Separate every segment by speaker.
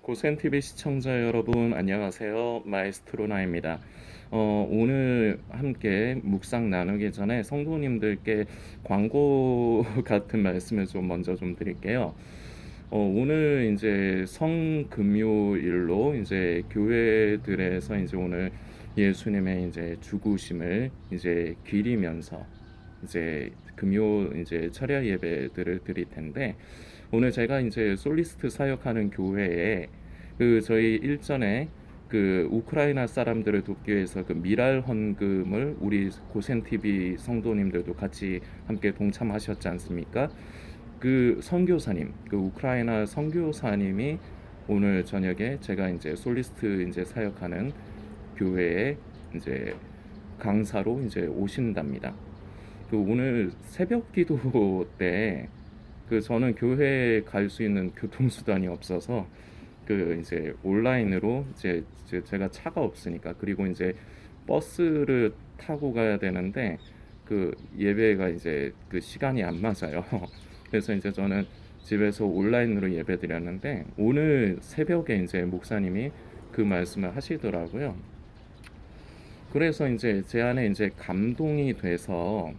Speaker 1: 고센TV 시청자 여러분 안녕하세요. 마에스트로나입니다. 오늘 함께 묵상 나누기 전에 성도님들께 광고 같은 말씀을 좀 먼저 좀 드릴게요. 오늘 이제 성금요일로 이제 교회들에서 이제 오늘 예수님의 이제 죽으심을 이제 기리면서 이제 금요 이제 철야 예배들을 드릴 텐데, 오늘 제가 이제 솔리스트 사역하는 교회에 그 저희 일전에 그 우크라이나 사람들을 돕기 위해서 그 미랄 헌금을 우리 고센 TV 성도님들도 같이 함께 동참하셨지 않습니까? 그 선교사님, 그 우크라이나 선교사님이 오늘 저녁에 제가 이제 솔리스트 이제 사역하는 교회에 이제 강사로 이제 오신답니다. 그 오늘 새벽 기도 때 그 저는 교회에 갈 수 있는 교통수단이 없어서 그 이제 온라인으로 이제 제가 차가 없으니까, 그리고 이제 버스를 타고 가야 되는데 그 예배가 이제 그 시간이 안 맞아요. 그래서 이제 저는 집에서 온라인으로 예배 드렸는데, 오늘 새벽에 이제 목사님이 그 말씀을 하시더라고요. 그래서 이제 제 안에 이제 감동이 돼서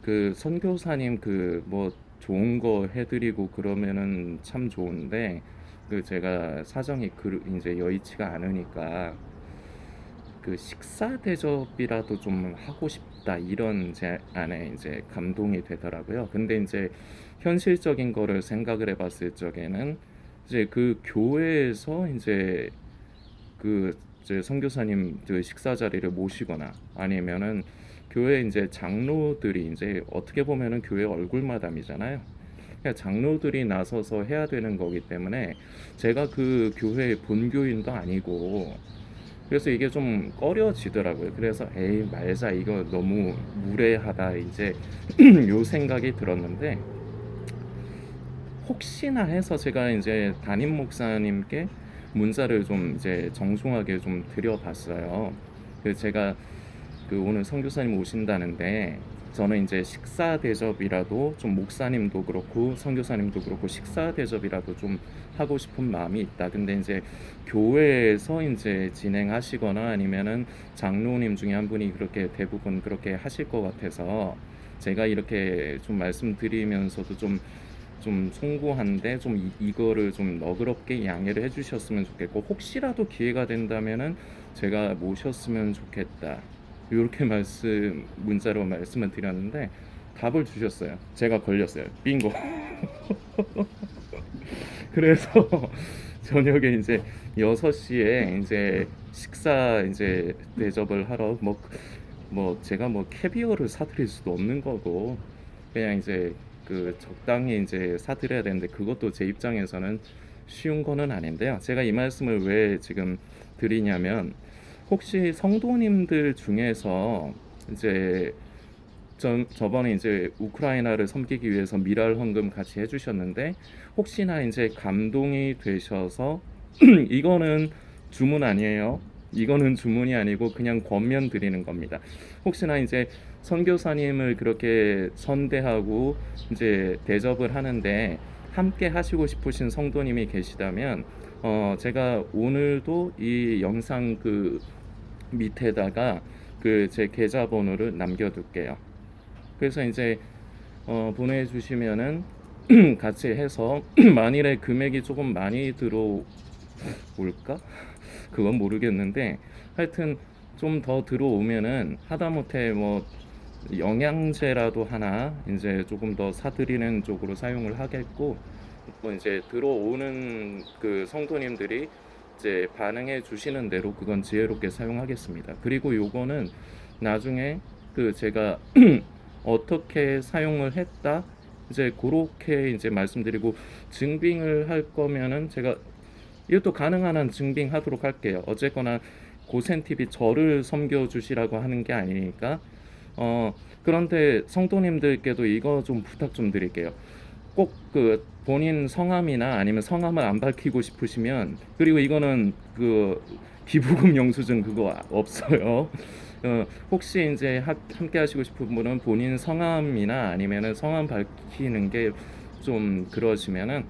Speaker 1: 그 선교사님 그 뭐 좋은 거 해드리고 그러면은 참 좋은데, 그 제가 사정이 그 이제 여의치가 않으니까 그 식사 대접이라도 좀 하고 싶다, 이런 제 안에 이제 감동이 되더라고요. 근데 이제 현실적인 거를 생각을 해봤을 적에는 이제 그 교회에서 이제 그 이제 선교사님 그 식사 자리를 모시거나 아니면은 교회 이제 장로들이 이제 어떻게 보면은 교회 얼굴 마담이잖아요. 그러니까 장로들이 나서서 해야 되는 거기 때문에 제가 그 교회 본교인도 아니고, 그래서 이게 좀 꺼려지더라고요. 그래서 에이 말자, 이거 너무 무례하다 이제 요 생각이 들었는데, 혹시나 해서 제가 이제 담임 목사님께 문자를 좀 이제 정중하게 좀 드려봤어요. 그 제가 그 오늘 선교사님 오신다는데 저는 이제 식사 대접이라도 좀, 목사님도 그렇고 선교사님도 그렇고 식사 대접이라도 좀 하고 싶은 마음이 있다. 근데 이제 교회에서 이제 진행하시거나 아니면은 장로님 중에 한 분이 그렇게 대부분 그렇게 하실 것 같아서 제가 이렇게 좀 말씀드리면서도 좀 송구한데 좀 이거를 좀 너그럽게 양해를 해주셨으면 좋겠고, 혹시라도 기회가 된다면은 제가 모셨으면 좋겠다, 이렇게 문자로 말씀을 드렸는데 답을 주셨어요. 제가 걸렸어요. 빙고. 그래서 저녁에 이제 6시에 이제 식사 이제 대접을 하러 뭐 제가 뭐 캐비어를 사드릴 수도 없는 거고, 그냥 이제 그 적당히 이제 사드려야 되는데, 그것도 제 입장에서는 쉬운 거는 아닌데요. 제가 이 말씀을 왜 지금 드리냐면, 혹시 성도님들 중에서 이제 저번에 이제 우크라이나를 섬기기 위해서 미랄 헌금 같이 해주셨는데, 혹시나 이제 감동이 되셔서 이거는 주문 아니에요. 이거는 주문이 아니고 그냥 권면 드리는 겁니다. 혹시나 이제 선교사님을 그렇게 선대하고 이제 대접을 하는데 함께 하시고 싶으신 성도님이 계시다면, 제가 오늘도 이 영상 그 밑에다가 그 제 계좌번호를 남겨둘게요. 그래서 이제 보내주시면은 같이 해서 만일에 금액이 조금 많이 들어올까? 그건 모르겠는데, 하여튼 좀 더 들어오면은 하다못해 뭐 영양제라도 하나 이제 조금 더 사드리는 쪽으로 사용을 하겠고, 뭐 이제 들어오는 그 성도님들이 이제 반응해 주시는 대로 그건 지혜롭게 사용하겠습니다. 그리고 요거는 나중에 그 제가 어떻게 사용을 했다 이제 그렇게 이제 말씀드리고, 증빙을 할 거면은 제가 이것도 가능한 한 증빙하도록 할게요. 어쨌거나 고센TV 저를 섬겨주시라고 하는 게 아니니까. 그런데 성도님들께도 이거 좀 부탁 좀 드릴게요. 꼭 그 본인 성함이나 아니면 성함을 안 밝히고 싶으시면, 그리고 이거는 그 기부금 영수증 그거 없어요. 혹시 이제 함께 하시고 싶은 분은 본인 성함이나 아니면은 성함 밝히는 게 좀 그러시면은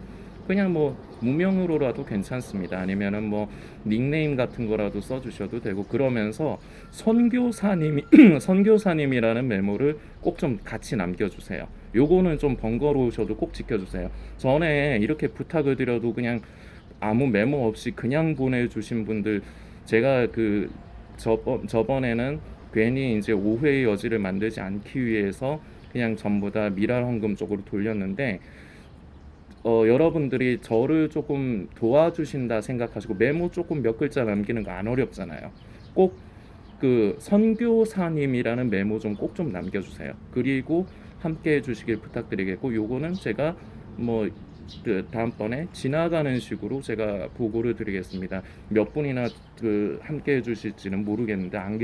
Speaker 1: 그냥 뭐 무명으로라도 괜찮습니다. 아니면은 뭐 닉네임 같은 거라도 써주셔도 되고, 그러면서 선교사님이 선교사님이라는 메모를 꼭 좀 같이 남겨주세요. 요거는 좀 번거로우셔도 꼭 지켜주세요. 전에 이렇게 부탁을 드려도 그냥 아무 메모 없이 그냥 보내주신 분들, 제가 그 저번에는 괜히 이제 오해의 여지를 만들지 않기 위해서 그냥 전부 다 미랄 헌금 쪽으로 돌렸는데, 여러분들이 저를 조금 도와주신다 생각하시고 메모 조금 몇 글자 남기는 거 안 어렵잖아요. 꼭 그 선교사님이라는 메모 좀 꼭 좀 남겨주세요. 그리고 함께 해주시길 부탁드리겠고, 요거는 제가 뭐 그 다음번에 지나가는 식으로 제가 보고를 드리겠습니다. 몇 분이나 그 함께 해주실지는 모르겠는데 안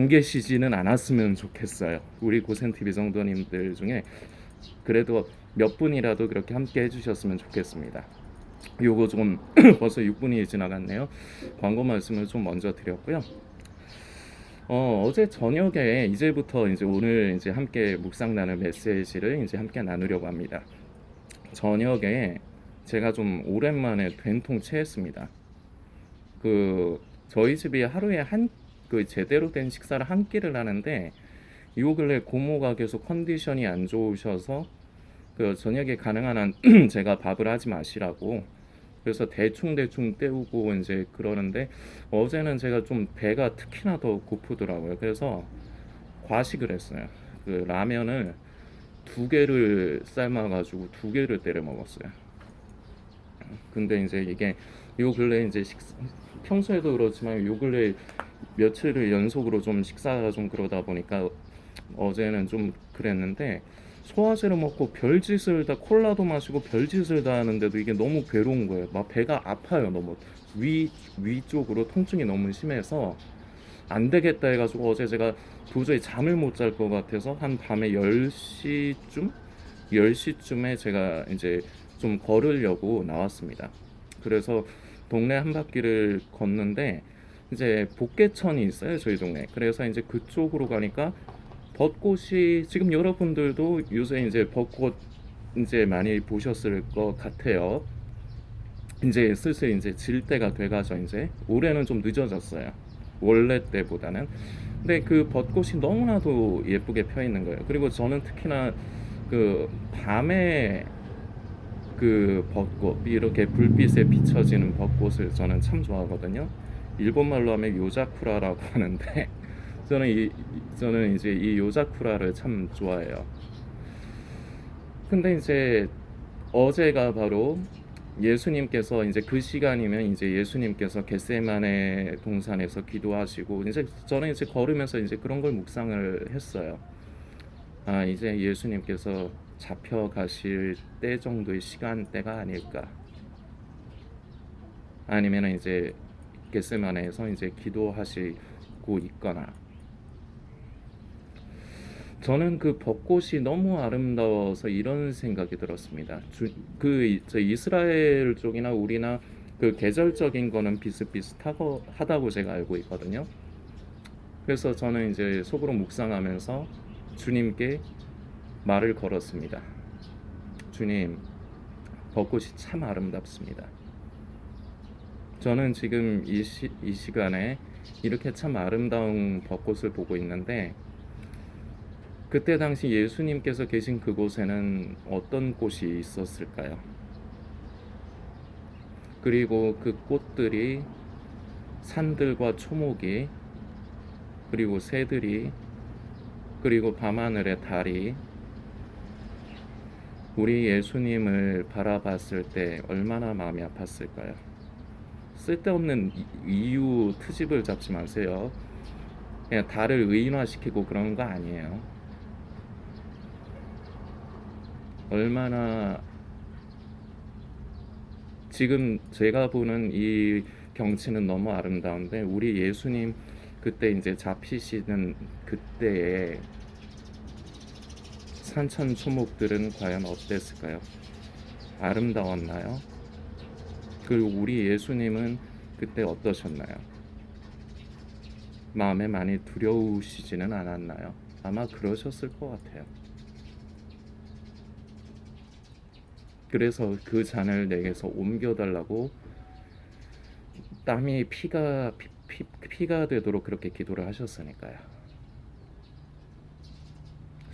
Speaker 1: 계시지는 않았으면 좋겠어요. 우리 고센TV 성도님들 중에 그래도 몇 분이라도 그렇게 함께 해주셨으면 좋겠습니다. 요거 좀 벌써 6분이 지나갔네요. 광고 말씀을 좀 먼저 드렸고요. 어제 저녁에 이제부터 이제 오늘 이제 함께 묵상 나눌 메시지를 이제 함께 나누려고 합니다. 저녁에 제가 좀 오랜만에 된통 체했습니다. 그 저희 집이 하루에 그 제대로 된 식사를 한 끼를 하는데, 요 근래 고모가 계속 컨디션이 안 좋으셔서 그 저녁에 가능한 한 제가 밥을 하지 마시라고, 그래서 대충 때우고 이제 그러는데, 어제는 제가 좀 배가 특히나 더 고프더라고요. 그래서 과식을 했어요. 그 라면을 2개를 삶아가지고 2개를 때려 먹었어요. 근데 이제 이게 요 근래 이제 평소에도 그렇지만 요 근래 며칠을 연속으로 좀 식사가 좀 그러다 보니까 어제는 좀 그랬는데, 소화제를 먹고 별짓을 다, 콜라도 마시고 별짓을 다 하는데도 이게 너무 괴로운 거예요. 막 배가 아파요. 너무 위쪽으로 통증이 너무 심해서 안 되겠다 해가지고, 어제 제가 도저히 잠을 못 잘 것 같아서 한 밤에 10시쯤에 제가 이제 좀 걸으려고 나왔습니다. 그래서 동네 한 바퀴를 걷는데, 이제 복개천이 있어요, 저희 동네. 그래서 이제 그쪽으로 가니까 벚꽃이, 지금 여러분들도 요새 이제 벚꽃 이제 많이 보셨을 것 같아요. 이제 슬슬 이제 질 때가 돼가죠. 이제 올해는 좀 늦어졌어요, 원래 때보다는. 근데 그 벚꽃이 너무나도 예쁘게 펴 있는 거예요. 그리고 저는 특히나 그 밤에 그 벚꽃, 이렇게 불빛에 비춰지는 벚꽃을 저는 참 좋아하거든요. 일본 말로 하면 요자쿠라라고 하는데 저는 이제 이 요자쿠라를 참 좋아해요. 근데 이제 어제가 바로 예수님께서 이제 그 시간이면 이제 예수님께서 겟세마네 동산에서 기도하시고, 이제 저는 이제 걸으면서 이제 그런 걸 묵상을 했어요. 아, 이제 예수님께서 잡혀가실 때 정도의 시간대가 아닐까. 아니면 이제 겟세마네에서 이제 기도하시고 있거나. 저는 그 벚꽃이 너무 아름다워서 이런 생각이 들었습니다. 저 이스라엘 쪽이나 우리나 그 계절적인 거는 비슷비슷하다고 제가 알고 있거든요. 그래서 저는 이제 속으로 묵상하면서 주님께 말을 걸었습니다. 주님, 벚꽃이 참 아름답습니다. 저는 지금 이 시간에 이렇게 참 아름다운 벚꽃을 보고 있는데, 그때 당시 예수님께서 계신 그곳에는 어떤 꽃이 있었을까요? 그리고 그 꽃들이, 산들과 초목이, 그리고 새들이, 그리고 밤하늘의 달이 우리 예수님을 바라봤을 때 얼마나 마음이 아팠을까요? 쓸데없는 이유 트집을 잡지 마세요. 그냥 달을 의인화시키고 그런 거 아니에요. 얼마나, 지금 제가 보는 이 경치는 너무 아름다운데, 우리 예수님 그때 이제 잡히시는 그때의 산천초목들은 과연 어땠을까요? 아름다웠나요? 그리고 우리 예수님은 그때 어떠셨나요? 마음에 많이 두려우시지는 않았나요? 아마 그러셨을 것 같아요. 그래서 그 잔을 내게서 옮겨달라고 땀이 피가 되도록 그렇게 기도를 하셨으니까요.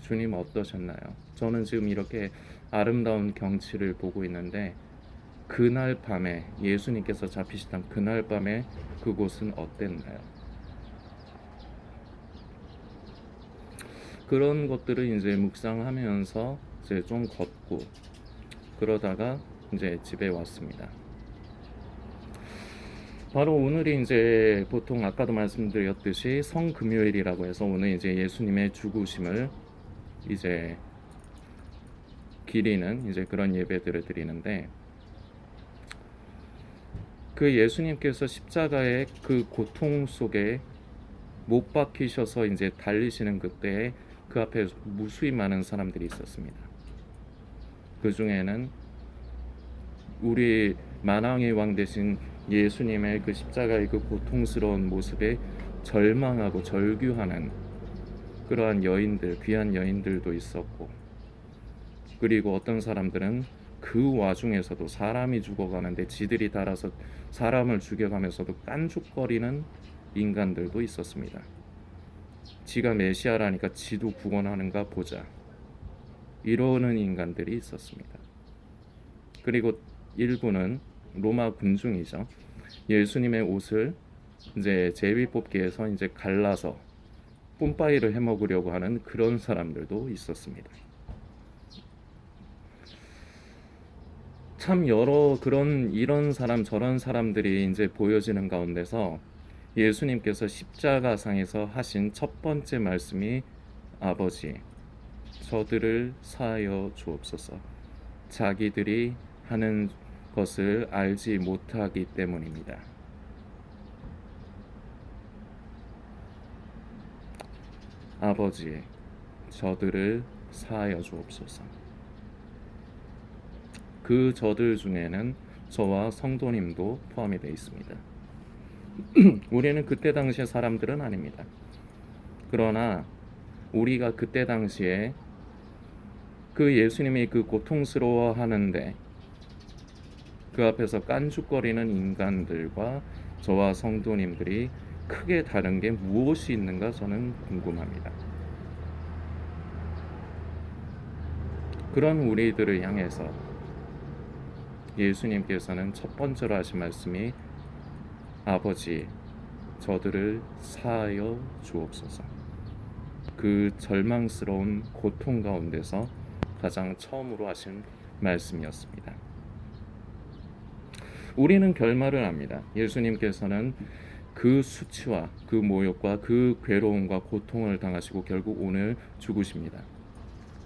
Speaker 1: 주님 어떠셨나요? 저는 지금 이렇게 아름다운 경치를 보고 있는데 그날 밤에 예수님께서 잡히시던 그날 밤에 그곳은 어땠나요? 그런 것들을 이제 묵상하면서 이제 좀 걷고 그러다가 이제 집에 왔습니다. 바로 오늘이 이제 보통 아까도 말씀드렸듯이 성금요일이라고 해서 오늘 이제 예수님의 죽으심을 이제 기리는 이제 그런 예배들을 드리는데 그 예수님께서 십자가의 그 고통 속에 못 박히셔서 이제 달리시는 그때에 그 앞에 무수히 많은 사람들이 있었습니다. 그 중에는 우리 만왕의 왕 되신 예수님의 그 십자가의 그 고통스러운 모습에 절망하고 절규하는 그러한 여인들, 귀한 여인들도 있었고, 그리고 어떤 사람들은 그 와중에서도 사람이 죽어가는데 지들이 달아서 사람을 죽여가면서도 깐죽거리는 인간들도 있었습니다. 지가 메시아라니까 지도 구원하는가 보자, 이러는 인간들이 있었습니다. 그리고 일부는 로마 군중이죠. 예수님의 옷을 이제 제비뽑기에서 이제 갈라서 뿜빠이를 해먹으려고 하는 그런 사람들도 있었습니다. 참 여러 이런 사람 저런 사람들이 이제 보여지는 가운데서 예수님께서 십자가상에서 하신 첫 번째 말씀이 아버지, 저들을 사하여 주옵소서. 자기들이 하는 것을 알지 못하기 때문입니다. 아버지, 저들을 사하여 주옵소서. 그 저들 중에는 저와 성도님도 포함이 되어 있습니다. 우리는 그때 당시의 사람들은 아닙니다. 그러나 우리가 그때 당시에 그 예수님이 그 고통스러워하는데 그 앞에서 깐죽거리는 인간들과 저와 성도님들이 크게 다른 게 무엇이 있는가 저는 궁금합니다. 그런 우리들을 향해서 예수님께서는 첫 번째로 하신 말씀이 아버지, 저들을 사하여 주옵소서. 그 절망스러운 고통 가운데서 가장 처음으로 하신 말씀이었습니다. 우리는 결말을 압니다. 예수님께서는 그 수치와 그 모욕과 그 괴로움과 고통을 당하시고 결국 오늘 죽으십니다.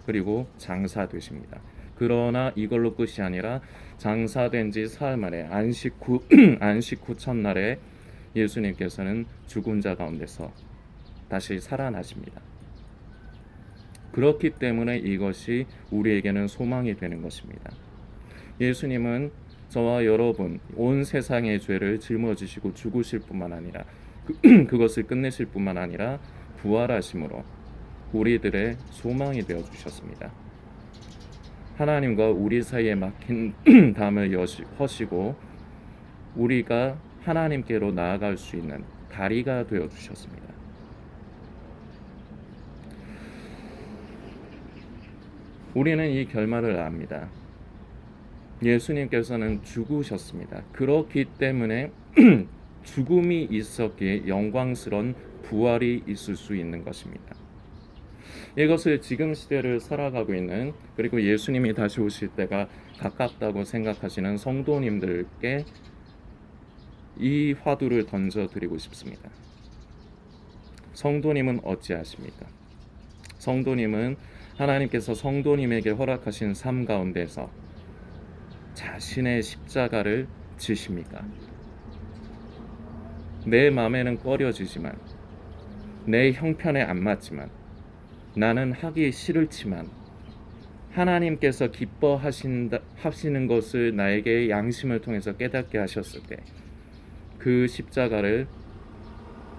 Speaker 1: 그리고 장사되십니다. 그러나 이걸로 끝이 아니라 장사된 지 사흘 만에 안식 후 첫날에 예수님께서는 죽은 자 가운데서 다시 살아나십니다. 그렇기 때문에 이것이 우리에게는 소망이 되는 것입니다. 예수님은 저와 여러분 온 세상의 죄를 짊어지시고 죽으실 뿐만 아니라 그것을 끝내실 뿐만 아니라 부활하심으로 우리들의 소망이 되어 주셨습니다. 하나님과 우리 사이에 막힌 담을 허시고 우리가 하나님께로 나아갈 수 있는 다리가 되어 주셨습니다. 우리는 이 결말을 압니다. 예수님께서는 죽으셨습니다. 그렇기 때문에 죽음이 있었기에 영광스러운 부활이 있을 수 있는 것입니다. 이것을 지금 시대를 살아가고 있는 그리고 예수님이 다시 오실 때가 가깝다고 생각하시는 성도님들께 이 화두를 던져드리고 싶습니다. 성도님은 어찌하십니까? 성도님은 하나님께서 성도님에게 허락하신 삶 가운데서 자신의 십자가를 지십니까? 내 마음에는 꺼려지지만 내 형편에 안 맞지만 나는 하기 싫지만 하나님께서 기뻐하시는 것을 나에게 양심을 통해서 깨닫게 하셨을 때 그 십자가를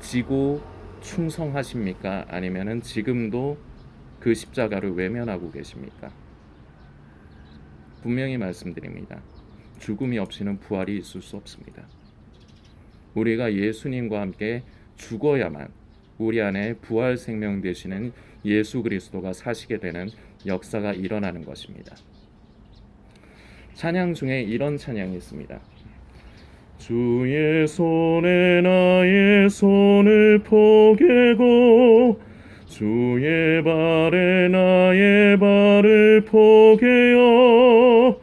Speaker 1: 지고 충성하십니까? 아니면은 지금도 그 십자가를 외면하고 계십니까? 분명히 말씀드립니다. 죽음이 없이는 부활이 있을 수 없습니다. 우리가 예수님과 함께 죽어야만 우리 안에 부활 생명 되시는 예수 그리스도가 사시게 되는 역사가 일어나는 것입니다. 찬양 중에 이런 찬양이 있습니다. 주의 손에 나의 손을 포개고 주의 발에 나의 발을 포개어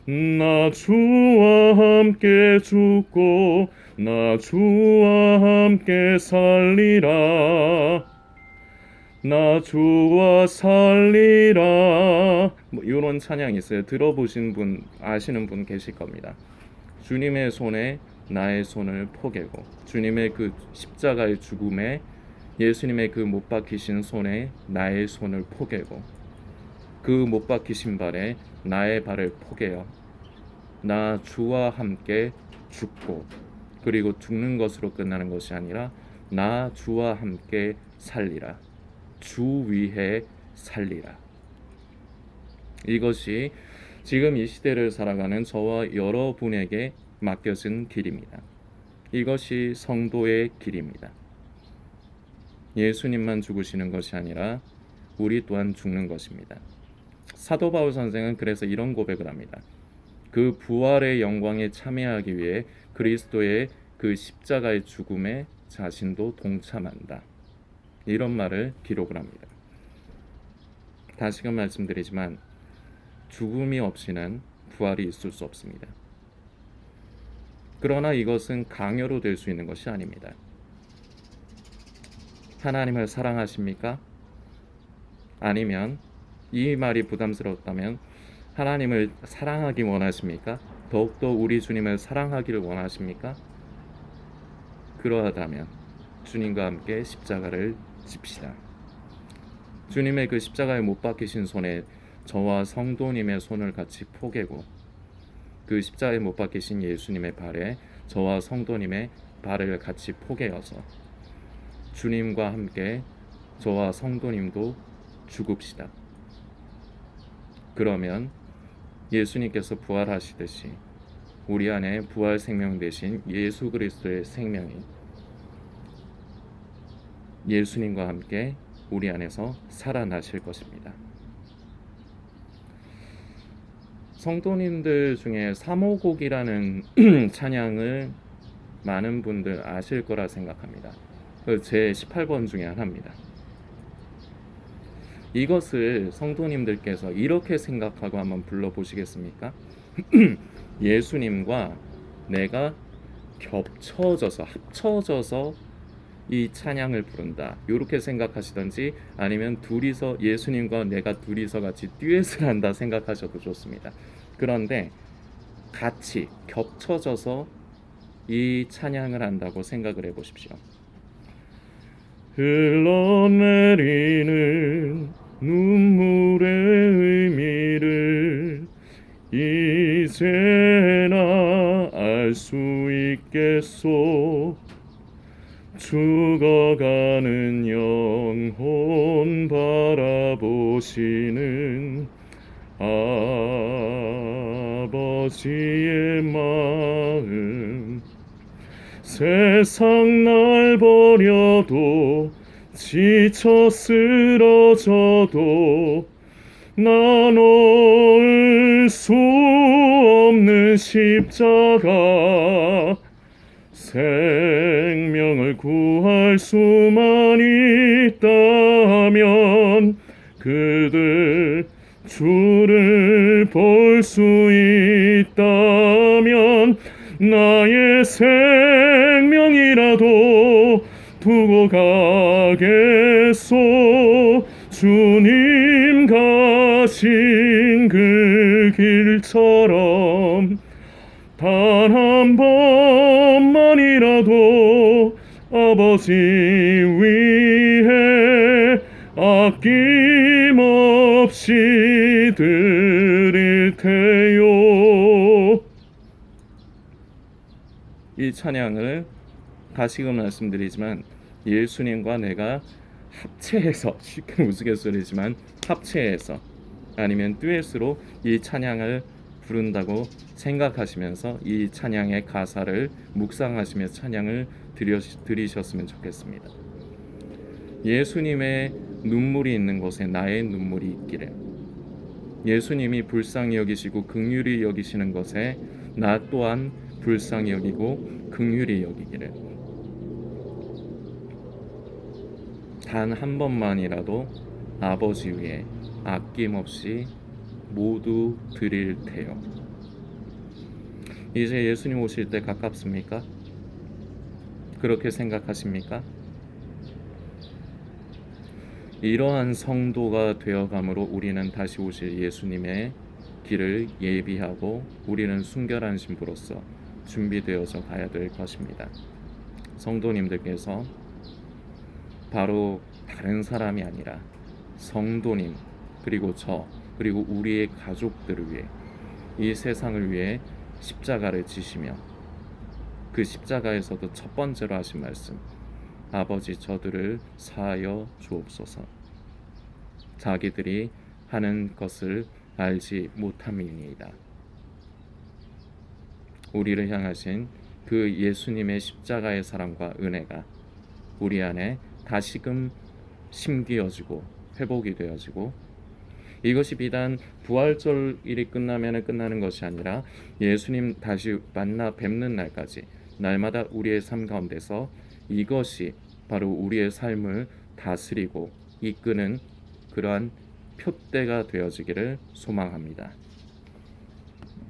Speaker 1: 나 주와 함께 죽고 나 주와 함께 살리라. 나 주와 살리라. 이런 찬양이 있어요. 들어보신 분, 아시는 분 계실 겁니다. 주님의 손에 나의 손을 포개고 주님의 그 십자가의 죽음에 예수님의 그 못 박히신 손에 나의 손을 포개고 그 못 박히신 발에 나의 발을 포개어 나 주와 함께 죽고 그리고 죽는 것으로 끝나는 것이 아니라 나 주와 함께 살리라. 주 위에 살리라. 이것이 지금 이 시대를 살아가는 저와 여러분에게 맡겨진 길입니다. 이것이 성도의 길입니다. 예수님만 죽으시는 것이 아니라 우리 또한 죽는 것입니다. 사도 바울 선생은 그래서 이런 고백을 합니다. 그 부활의 영광에 참여하기 위해 그리스도의 그 십자가의 죽음에 자신도 동참한다. 이런 말을 기록을 합니다. 다시금 말씀드리지만 죽음이 없이는 부활이 있을 수 없습니다. 그러나 이것은 강요로 될 수 있는 것이 아닙니다. 하나님을 사랑하십니까? 아니면 이 말이 부담스럽다면 하나님을 사랑하기 원하십니까? 더욱더 우리 주님을 사랑하기를 원하십니까? 그러하다면 주님과 함께 십자가를 집시다. 주님의 그 십자가에 못 박히신 손에 저와 성도님의 손을 같이 포개고 그 십자가에 못 박히신 예수님의 발에 저와 성도님의 발을 같이 포개어서 주님과 함께 저와 성도님도 죽읍시다. 그러면 예수님께서 부활하시듯이 우리 안에 부활 생명 되신 예수 그리스도의 생명이 예수님과 함께 우리 안에서 살아나실 것입니다. 성도님들 중에 사모곡이라는 찬양을 많은 분들 아실 거라 생각합니다. 제 18번 중에 하나입니다. 이것을 성도님들께서 이렇게 생각하고 한번 불러보시겠습니까? 예수님과 내가 합쳐져서 이 찬양을 부른다. 이렇게 생각하시든지 아니면 둘이서 예수님과 내가 둘이서 같이 듀엣을 한다 생각하셔도 좋습니다. 그런데 같이 겹쳐져서 이 찬양을 한다고 생각을 해보십시오. 흘러내리는 눈물의 의미를 이제나 알 수 있겠소. 죽어가는 영혼 바라보시는 아버지의 마음. 세상 날 버려도 지쳐 쓰러져도 나 놓을 수 없는 십자가. 생명을 구할 수만 있다면 그들 주를 볼 수 있다면 나의 생명이라도 두고 가겠소. 주님 가신 그 길처럼 단 한 번만이라도 아버지 위해 아낌없이 드릴 테요. 이 찬양을 다시금 말씀드리지만 예수님과 내가 합체해서, 쉽게 우스갯소리지만 합체해서 아니면 듀엣으로 이 찬양을 부른다고 생각하시면서 이 찬양의 가사를 묵상하시며 찬양을 드리셨으면 좋겠습니다. 예수님의 눈물이 있는 곳에 나의 눈물이 있기를, 예수님이 불쌍히 여기시고 긍휼히 여기시는 것에 나 또한 불쌍히 여기고 긍휼히 여기기를, 단 한 번만이라도 아버지 위에 아낌없이 모두 드릴 테요. 이제 예수님 오실 때 가깝습니까? 그렇게 생각하십니까? 이러한 성도가 되어감으로 우리는 다시 오실 예수님의 길을 예비하고 우리는 순결한 신부로서 준비되어져 가야 될 것입니다. 성도님들께서 바로 다른 사람이 아니라 성도님, 그리고 저, 그리고 우리의 가족들을 위해, 이 세상을 위해 십자가를 지시며 그 십자가에서도 첫 번째로 하신 말씀, 아버지 저들을 사하여 주옵소서, 자기들이 하는 것을 알지 못함이니이다. 우리를 향하신 그 예수님의 십자가의 사랑과 은혜가 우리 안에 다시금 심기어지고 회복이 되어지고, 이것이 비단 부활절일이 끝나면 끝나는 것이 아니라 예수님 다시 만나 뵙는 날까지 날마다 우리의 삶 가운데서 이것이 바로 우리의 삶을 다스리고 이끄는 그러한 표대가 되어지기를 소망합니다.